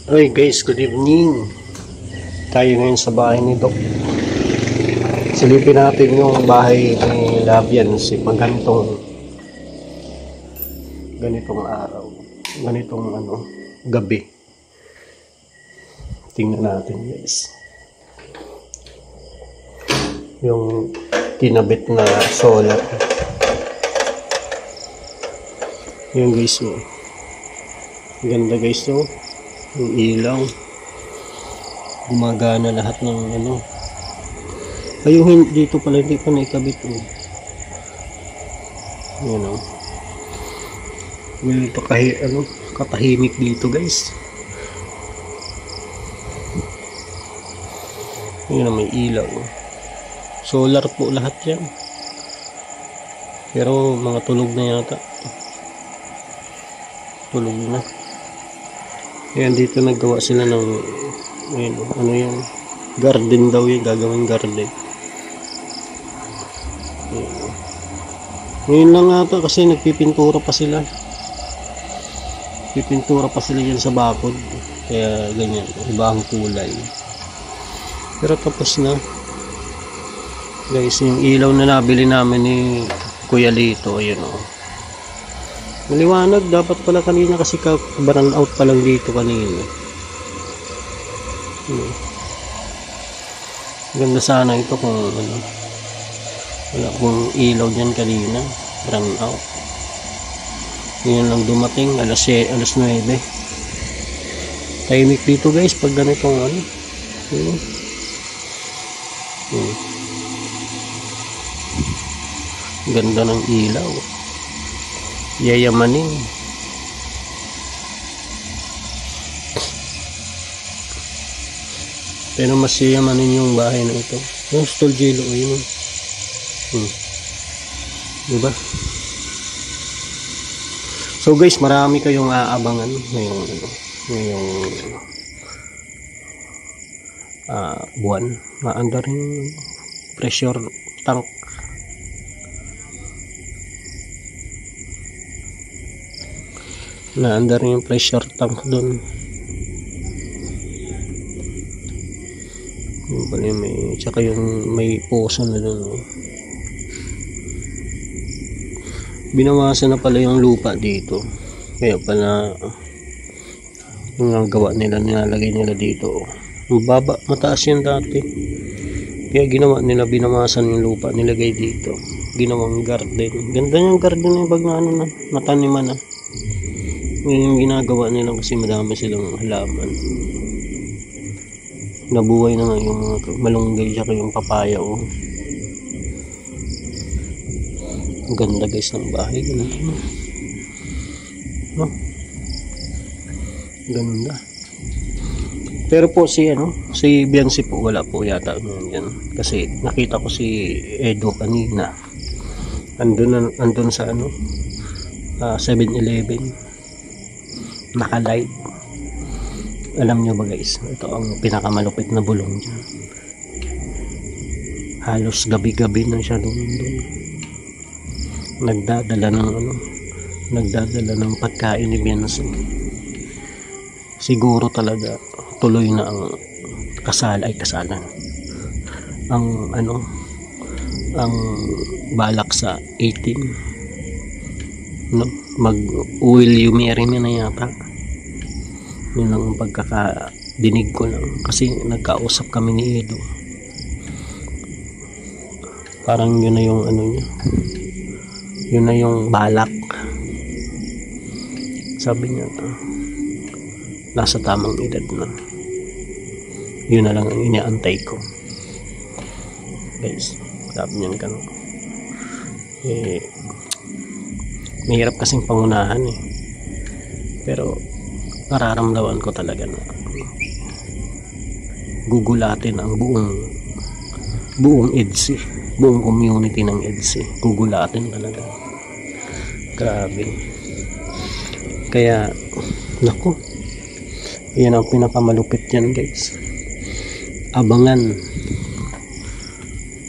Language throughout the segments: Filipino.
Hey guys, good evening. Tayo ngayon sa bahay ni Doc. Silipin natin yung bahay ni Labian si pag ganitong araw, ganitong gabi. Tingnan natin guys. Yung kinabit na solar. Yung guys, oh. Ganda guys, oh. Yung ilaw. Gumagana lahat ng yung dito pala hindi pa naikabit, oh. Yan, oh. May katahimik dito guys. Yan, may ilaw, oh. Solar po lahat yan. Pero mga tulog na yata. Tulog na. Ayan, dito naggawa sila ng yan, garden daw yan, gagawin garden. Ngayon lang ata kasi nagpipintura pa sila. Pipintura pa sila yan sa bakod. Kaya ganyan, iba ang kulay. Pero tapos na. Guys, yung ilaw na nabili namin ni Kuya Lito, ayun o. Maliwanag, dapat pala kanina kasi ka-burn out pa lang dito kanina. Ganda sana ito kung wala kung ilaw dyan kanina, burn out. Ngayon lang dumating, alas 9. Tahimik dito guys pag ganitong ganda ng ilaw. Yayamanin. Pero mas yayamanin yung bahay na ito. Yung stall jelo, yun. Diba? So guys, marami kayong aabangan ngayong buwan. Maanda rin pressure tank. Naandar yung pressure tank doon. Yung pala tsaka yung may poso na doon. Binawasan na pala yung lupa dito. Kaya pala yung gawa nila, nilalagay nila dito. Mababa, mataas yan dati. Kaya ginawa nila, binawasan yung lupa, nilagay dito. Ginawang garden. Ganda yung garden yung pag nataniman na. Yung ginagawa nila kasi madami silang halaman. Nabuhay na nga yung mga malunggay tsaka yung papaya, oh. Ganda guys ng bahay. Ganda. Pero po si Biancy po wala po yata yan. Kasi nakita ko si Edo kanina. Andun sa 7-Eleven. Naka-live. Alam nyo ba guys, ito ang pinakamalupit na bulong dyan. Halos gabi-gabi na siya doon. Nagdadala ng pagkain ni Biancy. Siguro talaga tuloy na ang kasalan. Ang balak sa 18. Mag-will you marry me na yata. Yun lang ang pagkakadinig ko lang. Kasi nagkausap kami ni Edo. Parang yun na yung niya. Yun na yung balak. Sabi niya, nasa tamang edad na. Yun na lang ang iniantay ko. Guys, sabi niyan gano'n. Mahirap kasing pangunahan pero nararamdaman ko talaga na gugulatin ang buong EDSI, buong community ng EDSI. Gugulatin talaga. Grabe. Kaya naku, yan ang pinakamalupit yan guys. Abangan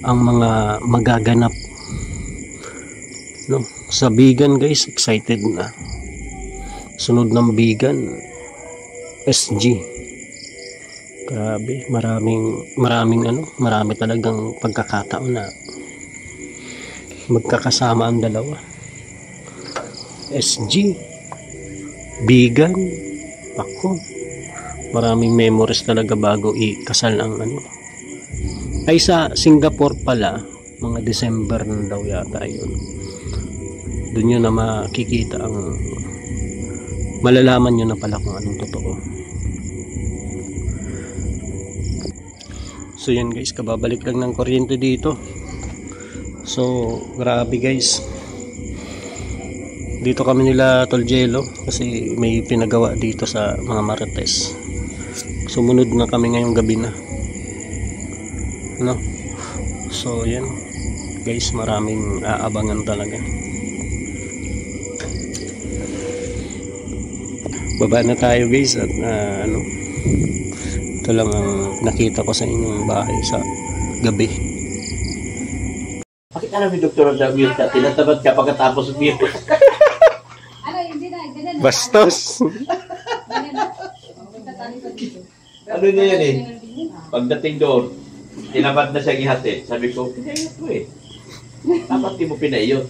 ang mga magaganap sa Bigan guys. Excited na. Sunod ng Bigan SG. Grabe, marami talagang pagkakataon na magkakasama ang dalawa. SG, Bigan, ako. Maraming memories talaga bago ikasal ang ano. Ay sa Singapore pala, mga December na daw yata yun. Doon yun na makikita ang malalaman nyo na pala kung anong totoo. So yan guys, kababalik lang ng kuryente dito. So grabe guys, dito kami nila Toljelo kasi may pinagawa dito sa mga Marites. Sumunod na kami ngayong gabi na, no? So yan guys, maraming aabangan talaga. Baba na tayo guys at ano, ito lang ang nakita ko sa inyong bahay sa gabi. Bakit alam ni Dr. Damian ka? Tinatamad ka pagkatapos ng video. Bastos! Ano niya yan eh? Pagdating doon, tinamad na siya ihati. Sabi ko, pinayot mo eh. Dapat di mo pinayot.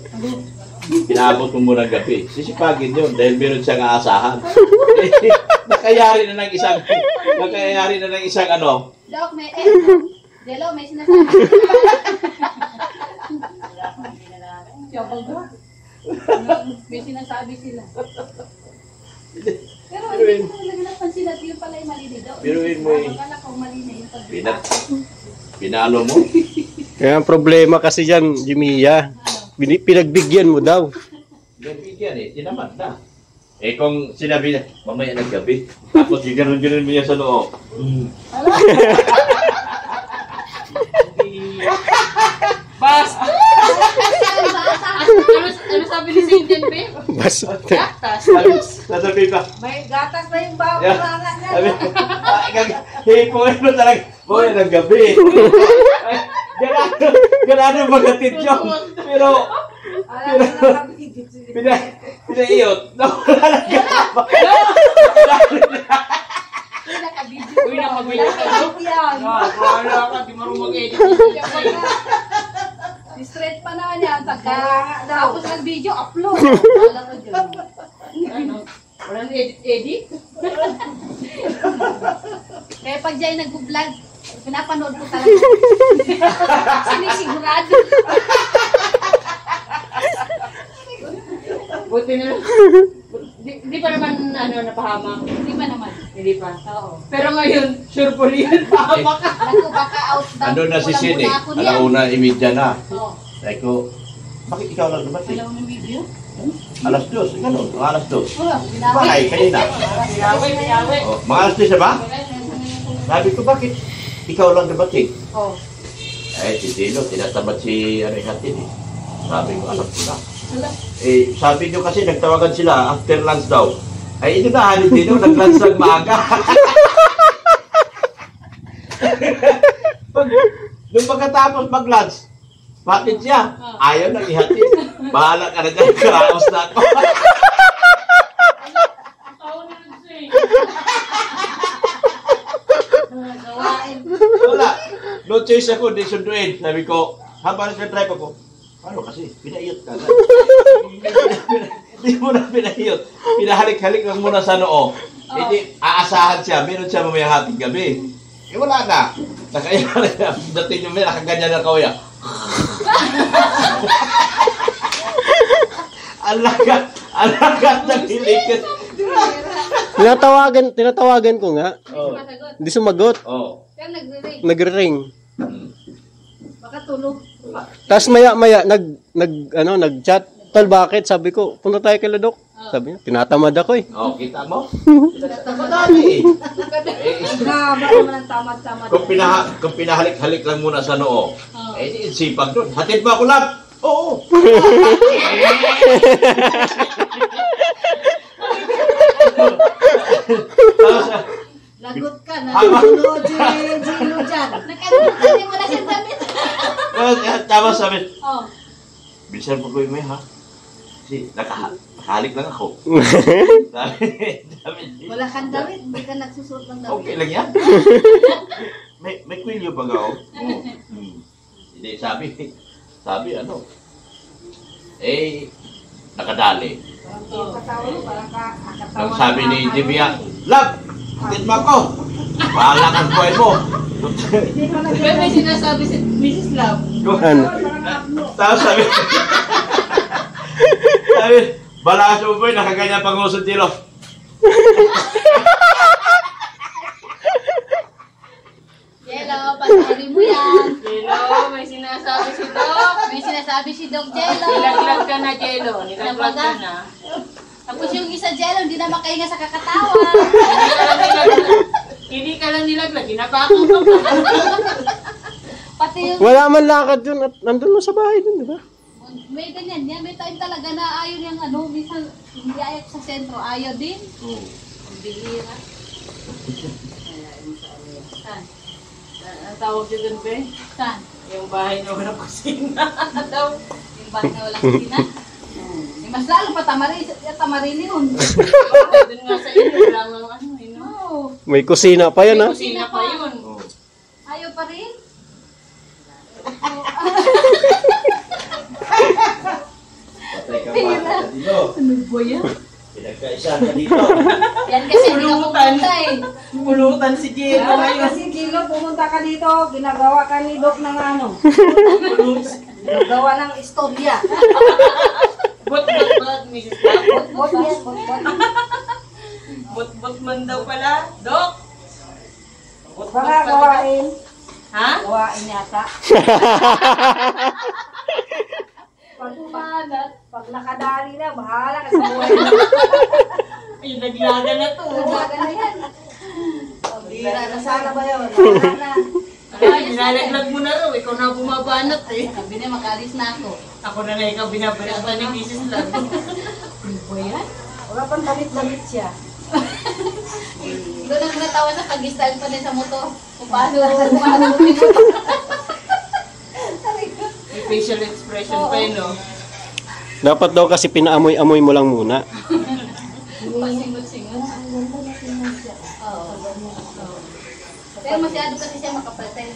Pinaabot mo muna gabi. Sisipagin yun dahil meron siyang aasahan. Nakayari na ng isang ano. Dok, may Jello, may sinasabi. May sinasabi sila. Pero hindi ko talaga napansin at yun pala yung malinis. Biruin mo eh. Akala ko malinis yung Pinalo mo. Kaya ang problema kasi dyan, Jimiya, pinagbigyan mo daw. Bigyan eh, tinamad na. Eh kung sinabi na, mamaya ng gabi, tapos gano'n-gano'n mo niya sa loob. Bas! Ano sabi ni Sindian, be? Basta. Gatas. Sasabi ka, May gatas na yung bawang niya. hipuin mo talaga, mamaya ng gabi. Ganado magatid yun. Pero, pinaiyot. Wala na gaba. Uy, nakabili ka. Wala ka, di marunong mag-edit. Straight pa naman yan. Tapos nag-video, upload. Wala ka dyan. Ano? Walang edit-edit? Kaya pag dyan nag-vlog, pinapanood ko talaga. Sinisigurado. Buti na lang. Di pa naman napahamak. Hindi ba naman? Hindi pa. Oo. Pero ngayon, sure po yan, pahamak ka. Naku, baka out down. Ano na si Sin eh, alauna imidya na. Oo. Sabi ko, bakit ikaw lang dumating? Alam mo yung video? Alas 2, gano'n, mga alas 2. Oo, Bakay, kanina. Pinawi. Oh, mga alas 2 na ba? Sabi ko, bakit ikaw lang dumating? Oo. Eh, si Dino, tinatamad si Arihatin eh. Sabi ko, alam ko na. Eh, sabi nyo kasi, nagtawagan sila after lunch daw. Ay, ito na, Hanin Dino, nag-lunch ng maaga. Nung pagkatapos mag-lunch, bakit siya? Ayaw nang ihatid. Bahala ka na dyan, karaos na ako. Wala. No choice ako, di sunduin. Sabi ko, habang nag-drive ako, ano kasi, pinayot ka. Hindi mo na pinayot. Pinahalik-halik lang muna sa noo. Hindi, aasahan siya. Meron siya mamayang hating gabi. Eh wala na. Nakaya na. Dating yung may nakaganyan na kauya. Alagat ng hilikit. Tinatawagan ko nga. Oh. Hindi sumagot. Oh. Kaya nagre-ring. Nagre-ring. Baka tulog. Tapos maya nag-chat. Tol, bakit? Sabi ko, punta tayo kay Ladok. Sabi niya, tinatamad ako eh. Oh, kita mo? Tinatamad dami eh. Haba naman ang tamad-tamad. Kung pinahalik-halik lang muna sa noo, eh di sipag doon. Hatid mo ako lang. Oo. Lagot ka na. Julo dyan. Nakalimutan mo na siyang damit. Tama sabi. Oh. Bisan pa ko yung may ha. Kasi nakahalik lang ako. Sabi, Wala kang damit, hindi ka nagsusuot ng damit. okay lang yan. may kwilyo pa ako. Hindi, sabi ano, nakadali. Nang sabi ni Jimmy, Love, bakit mo ako? Bahala kang buhay mo. Di ba may sinasabi si Mrs. Love? Ano? Tapos sabi, bala sa uboy, nakaganyan pang usod nilo. Jello, pasari mo yan. Jello, may sinasabi si Doc. May sinasabi si Doc Jello. Nilaglag ka na, Jello. Nilaglag ka na. Tapos yung isa Jello, hindi na makahinga sa kakatawa. Hindi ka lang nilaglag. Ginapako ka pa. Pati yung Wala man lakad yun at nandun mo sa bahay dun, di ba? may ganyan yan. May time talaga na ayaw yung ano, minsan hindi ayaw sa sentro, ayaw din. Ang bihira. Saan? Ang tawag siya dun, be? Saan? Yung bahay na walang kusina. Daw. Yung bahay na walang kusina. Eh, mas lalo pa tamarin yun. Dun nga sa inyo, wala nga ano, no? Oo. May kusina pa yan, ha? Kusina pa yun. Ayaw pa rin? Patay ka pa dito. Ano ba yan? Pinagkaisa ka dito. Yan kasi hindi ka pupunta eh. Pulutan si Jello ngayon. Kasi Kilo, pumunta ka dito, ginagawa ka ni Doc ng ano, ginagawa ng istorya. Bot, Mrs. Love. Bot yan, bot. Bot man daw pala. Doc! Bot Baka gawain, Ha? gawain yata. Pag nakadali na, bahala ka sa buhay mo. Ay, naglaga na to. Baga na yan. Bira na sana ba yun? Wala na. Ay, nilalaglag mo na raw. Ikaw na bumabanat eh. Sabi niya, makalis na ako. Ako na ikaw binabanatan ni Mrs. Love. Ano ba yan? Wala pang damit-damit siya. Doon ako natawa sa pag-style pa din sa motor. Kung paano bumili. May facial expression pa yun, no? Dapat daw kasi pinaamoy-amoy mo lang muna. Pasingot-singot. Oo. Pero masyado kasi siya makapatay.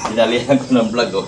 Dinalihan ko ng vlog, oh.